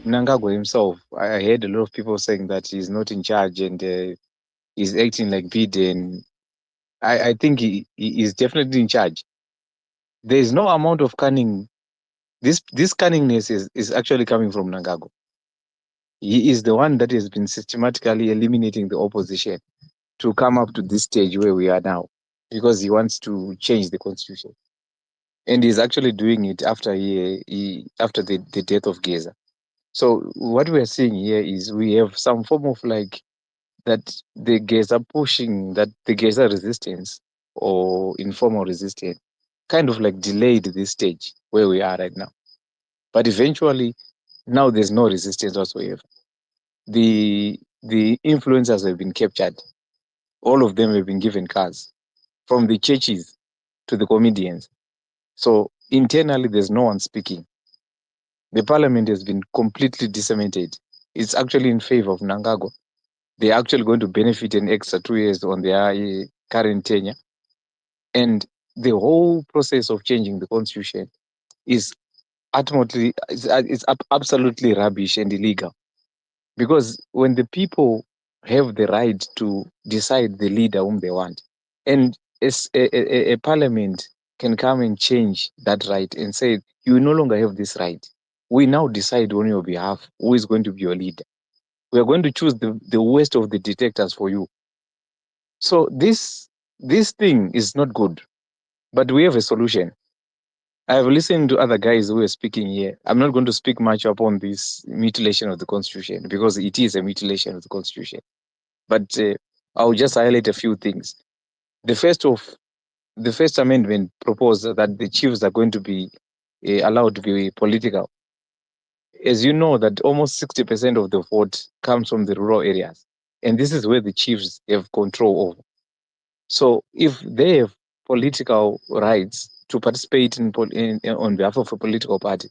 Mnangagwa himself, I heard a lot of people saying that he's not in charge and he's acting like Biden. I think he is definitely in charge. There is no amount of cunning. This cunningness is actually coming from Mnangagwa. He is the one that has been systematically eliminating the opposition to come up to this stage where we are now, because he wants to change the constitution, and he's actually doing it after after the death of Geza. So what we are seeing here is we have some form of like that the Geza pushing, that the Geza resistance or informal resistance kind of like delayed this stage where we are right now. But eventually, now there's no resistance whatsoever. The influencers have been captured. All of them have been given cars, from the churches to the comedians. So internally, there's no one speaking. The parliament has been completely decimated. It's actually in favor of Mnangagwa. They're actually going to benefit an extra 2 years on their current tenure. And the whole process of changing the constitution is ultimately, it's absolutely rubbish and illegal. Because when the people have the right to decide the leader whom they want, and a parliament can come and change that right and say, you no longer have this right. We now decide on your behalf who is going to be your leader. We are going to choose the worst of the detectors for you. So this thing is not good, but we have a solution. I have listened to other guys who are speaking here. I'm not going to speak much upon this mutilation of the constitution because it is a mutilation of the constitution. But I'll just highlight a few things. The first amendment proposed that the chiefs are going to be allowed to be political. As you know, that almost 60% of the vote comes from the rural areas, and this is where the chiefs have control over. So if they have political rights to participate on behalf of a political party,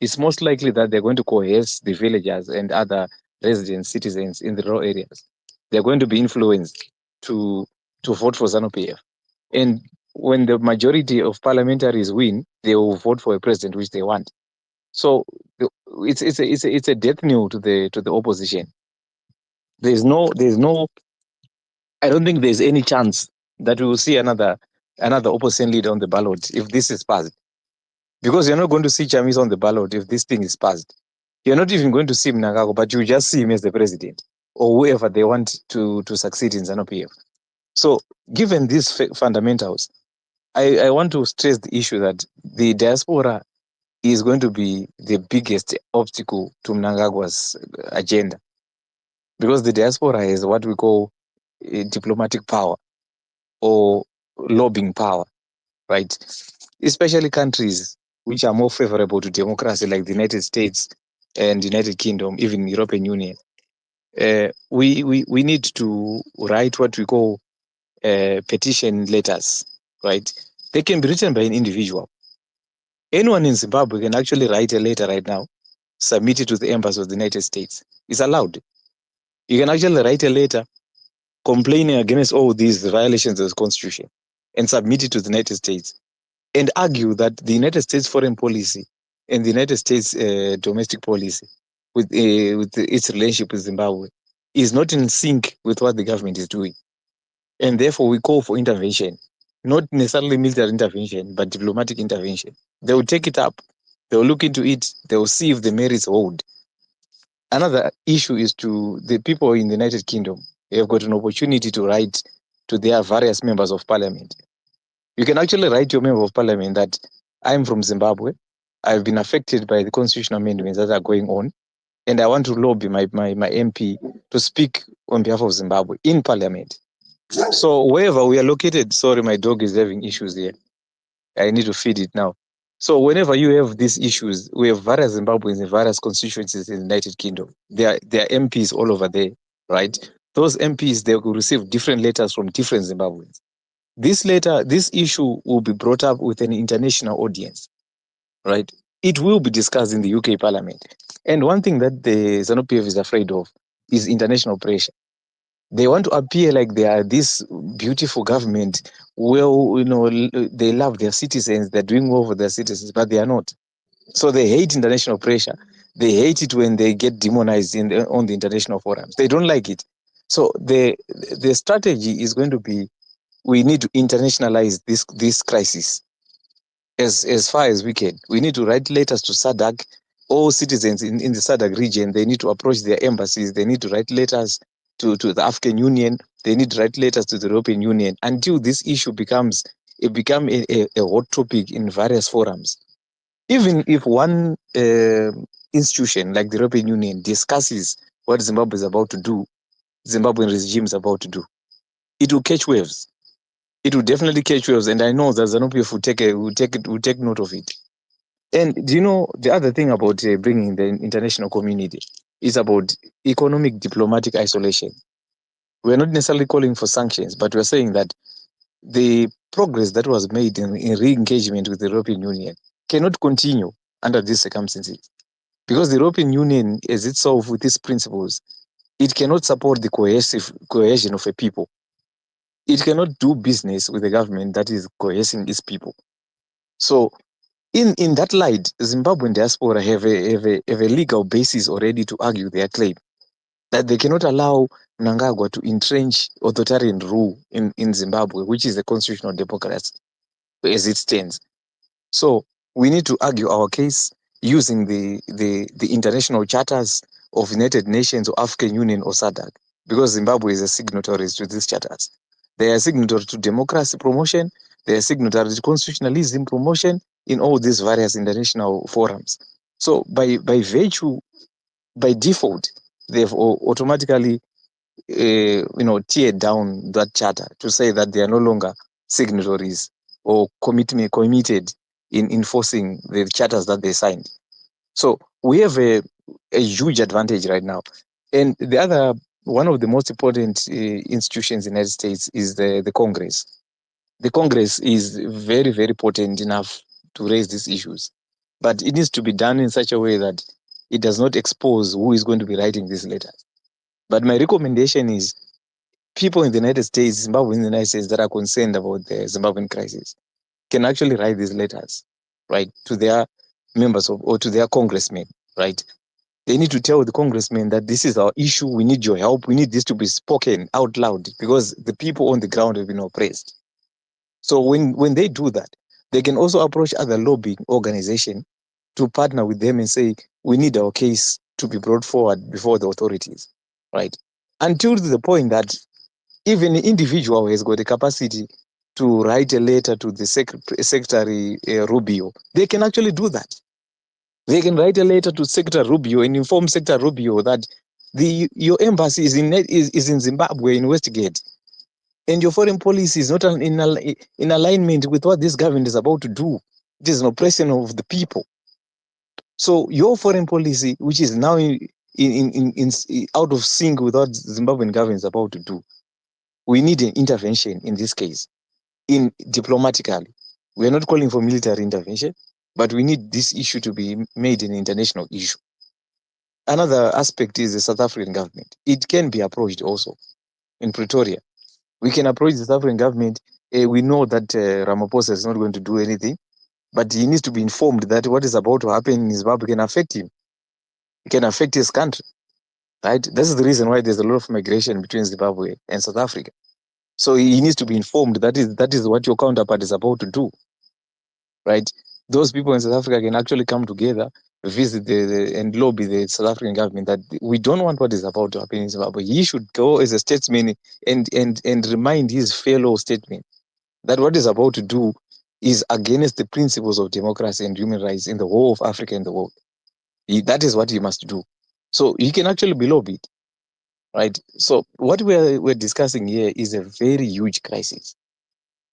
it's most likely that they're going to coerce the villagers and other resident citizens in the rural areas. They're going to be influenced to vote for ZANU-PF. And when the majority of parliamentaries win, they will vote for a president which they want. So it's a death knell to the opposition. There's no I don't think there's any chance that we will see another opposition leader on the ballot if this is passed. Because you're not going to see Chamis on the ballot if this thing is passed. You're not even going to see Mnangagwa, but you just see him as the president or whoever they want to succeed in ZANU-PF. So given these fundamentals, I want to stress the issue that the diaspora is going to be the biggest obstacle to Mnangagwa's agenda, because the diaspora has what we call diplomatic power or lobbying power, right? Especially countries which are more favorable to democracy, like the United States and United Kingdom, even European Union. We need to write what we call petition letters, right? They can be written by an individual. Anyone in Zimbabwe can actually write a letter right now, submit it to the embassy of the United States. It's allowed. You can actually write a letter complaining against all these violations of the Constitution and submit it to the United States and argue that the United States foreign policy and the United States domestic policy with its relationship with Zimbabwe is not in sync with what the government is doing. And therefore, we call for intervention, not necessarily military intervention, but diplomatic intervention. They will take it up. They will look into it. They will see if the merits hold. Another issue is to the people in the United Kingdom. They have got an opportunity to write to their various members of parliament. You can actually write to your member of parliament that I'm from Zimbabwe. I've been affected by the constitutional amendments that are going on, and I want to lobby my MP to speak on behalf of Zimbabwe in parliament. So wherever we are located, sorry, my dog is having issues here. I need to feed it now. So whenever you have these issues, we have various Zimbabweans in various constituencies in the United Kingdom. There are MPs all over there, right? Those MPs, they will receive different letters from different Zimbabweans. This issue will be brought up with an international audience, right? It will be discussed in the UK Parliament. And one thing that the ZANU-PF is afraid of is international pressure. They want to appear like they are this beautiful government. Well, they love their citizens. They're doing well for their citizens, but they are not. So they hate international pressure. They hate it when they get demonized on the international forums. They don't like it. So the strategy is going to be, we need to internationalize this crisis as far as we can. We need to write letters to SADC. All citizens in the SADC region, they need to approach their embassies. They need to write letters to the African Union. They need to write letters to the European Union until this issue becomes a hot topic in various forums. Even if one institution like the European Union discusses what Zimbabwe is about to do, Zimbabwean regime is about to do, it will catch waves. It will definitely catch waves, and I know that ZANU-PF will take note of it. And do you know the other thing about bringing the international community is about economic diplomatic isolation. We're not necessarily calling for sanctions, but we're saying that the progress that was made in re-engagement with the European Union cannot continue under these circumstances. Because the European Union, as itself with its principles, it cannot support the cohesion of a people. It cannot do business with a government that is coercing its people. So in that light, Zimbabwean diaspora have a legal basis already to argue their claim that they cannot allow Mnangagwa to entrench authoritarian rule in Zimbabwe, which is a constitutional democracy as it stands. So we need to argue our case using the international charters of United Nations or African Union or SADC, because Zimbabwe is a signatory to these charters. They are signatory to democracy promotion. They are signatory to constitutionalism promotion in all these various international forums. So by virtue, by default, they've automatically tear down that charter to say that they are no longer signatories or committed in enforcing the charters that they signed. So we have a huge advantage right now. And the other, one of the most important institutions in the United States is the Congress. The Congress is very, very potent enough to raise these issues, but it needs to be done in such a way that it does not expose who is going to be writing these letters. But my recommendation is, people in the United States, Zimbabweans in the United States that are concerned about the Zimbabwean crisis can actually write these letters, right, to their members or to their congressmen, right? They need to tell the congressmen that this is our issue. We need your help. We need this to be spoken out loud because the people on the ground have been oppressed. So when they do that, they can also approach other lobbying organizations to partner with them and say, we need our case to be brought forward before the authorities, right? Until the point that even an individual has got the capacity to write a letter to the Secretary Rubio, they can actually do that. They can write a letter to Secretary Rubio and inform Secretary Rubio that your embassy is in Zimbabwe, in Westgate, and your foreign policy is not in alignment with what this government is about to do. It is an oppression of the people. So your foreign policy, which is now out of sync with what Zimbabwean government is about to do, we need an intervention in this case, in diplomatically. We are not calling for military intervention, but we need this issue to be made an international issue. Another aspect is the South African government. It can be approached also in Pretoria. We can approach the South African government. We know that Ramaphosa is not going to do anything, but he needs to be informed that what is about to happen in Zimbabwe can affect him. It can affect his country, right? This is the reason why there's a lot of migration between Zimbabwe and South Africa. So he needs to be informed that is what your counterpart is about to do, right? Those people in South Africa can actually come together, visit and lobby the South African government that we don't want what is about to happen in Zimbabwe. He should go as a statesman and remind his fellow statesmen that what is about to do is against the principles of democracy and human rights in the whole of Africa and the world. That is what he must do. So he can actually be lobbied, right? So what we're discussing here is a very huge crisis.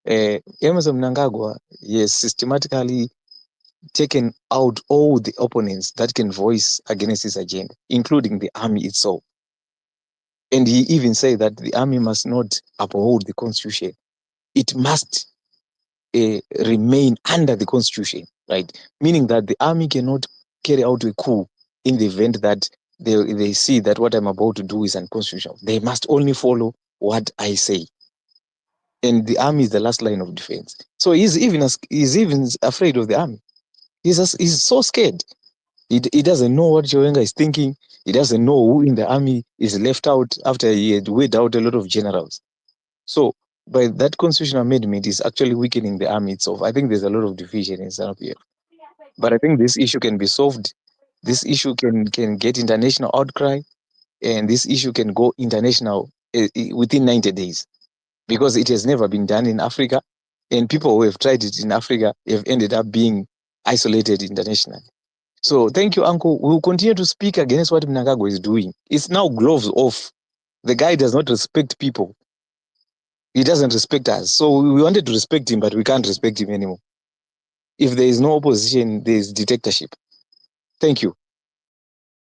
Emerson Mnangagwa has systematically taken out all the opponents that can voice against his agenda, including the army itself. And he even said that the army must not uphold the constitution. It must remain under the constitution, right? Meaning that the army cannot carry out a coup in the event that they see that what I'm about to do is unconstitutional. They must only follow what I say. And the army is the last line of defense. So he's even afraid of the army. He's so scared. He doesn't know what Chiwenga is thinking. He doesn't know who in the army is left out after he had weighed out a lot of generals. So by that constitutional amendment is actually weakening the army itself. I think there's a lot of division in ZANU-PF. But I think this issue can be solved. This issue can get international outcry, and this issue can go international within 90 days, because it has never been done in Africa, and people who have tried it in Africa have ended up being isolated internationally. So thank you, Uncle. We will continue to speak against what Mnangagwa is doing. It's now gloves off. The guy does not respect people. He doesn't respect us. So we wanted to respect him, but we can't respect him anymore. If there is no opposition, there is dictatorship. Thank you.